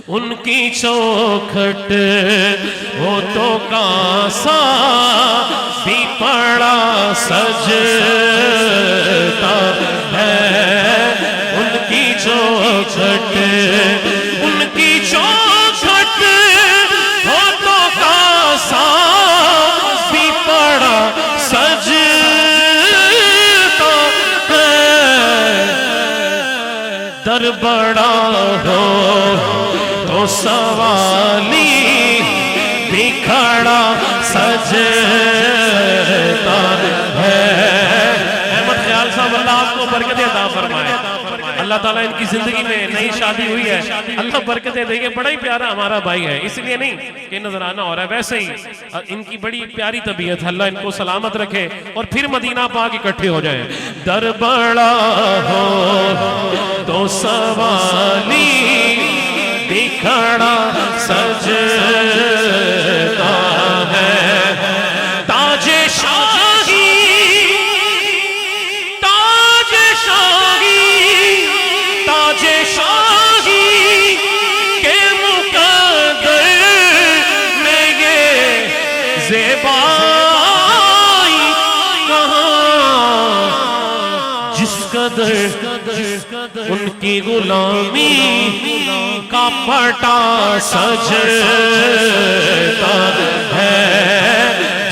ان کی چوکھٹ وہ تو کاسا بھی پڑا سجتا ہے، ان کی چوکھٹ، ان کی چوکھٹ وہ تو کاسا بھی پڑا سجتا ہے، در بڑا ہو تو سوالی بھی کھڑا سجتا ہے۔ احمد خیال صاحب اللہ آپ کو برکت عطا فرمائے، اللہ تعالیٰ ان کی زندگی میں نئی شادی ہوئی ہے، اللہ برکتیں دے گے۔ بڑا ہی پیارا ہمارا بھائی ہے، اس لیے نہیں کہ نظرانہ ہو رہا ہے، ویسے ہی ان کی بڑی پیاری طبیعت ہے، اللہ ان کو سلامت رکھے اور پھر مدینہ پاک اکٹھے ہو جائیں۔ در بڑا ہو تو سوالی بھی کھڑا سجتا ہے، تاج شاہی، تاج شاہی، تاج شاہی کے مقدر میں یہ زیبائی کہاں، جس قدر ان کی غلامی کا پٹا سجتا ہے،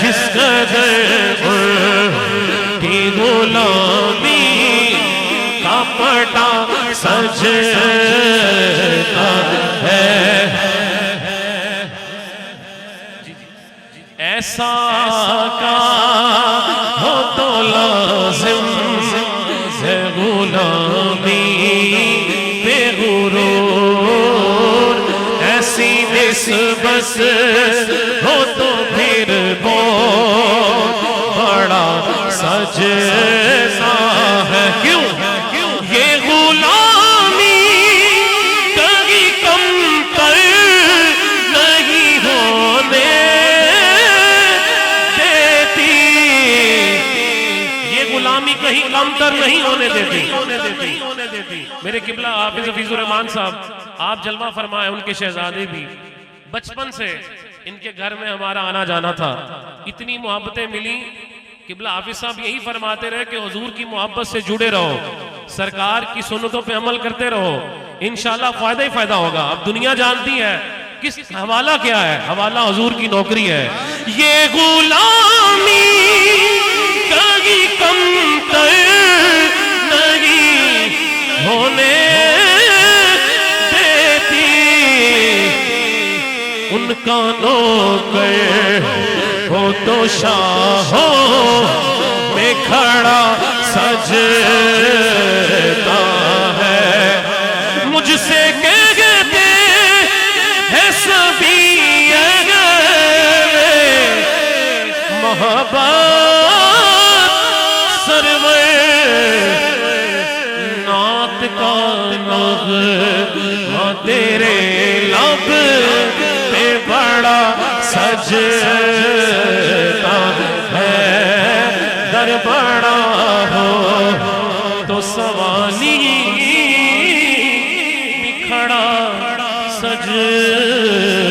جس قدر ان کی غلامی کا پٹا سجتا ہے۔ ایسا کا ہو تو لازم ہے غلامی بے غرور، ایسی نسبت ہو تو پھر بہت بڑا سجتا ہے۔ کیوں یہ غلامی کہیں کم تر نہیں ہونے دیتی، یہ غلامی کہیں کم تر نہیں ہونے دیتی۔ میرے قبلہ حافظ حفیظ الرحمان صاحب آپ جلوہ فرمائے، ان کے شہزادے بھی بچپن سے ان کے گھر میں ہمارا آنا جانا تھا، اتنی محبتیں ملی۔ قبلہ حافظ صاحب یہی فرماتے رہے کہ حضور کی محبت سے جڑے رہو، سرکار کی سنتوں پہ عمل کرتے رہو، انشاءاللہ فائدہ ہی فائدہ ہوگا۔ اب دنیا جانتی ہے کس حوالہ کیا ہے، حوالہ حضور کی نوکری ہے۔ یہ غلامی کہیں کم تر نہیں ہونے دیتی، ان کا نوکر ہو تو شاہوں میں کھڑا سجتا ہے، مجھ سے کہتے ہیں سبھی اگر محبت سرور نعت کا نغمہ تیرے لب پہ بڑا سجتا ہے، در بڑا ہو تو سوالی بھی کھڑا سجتا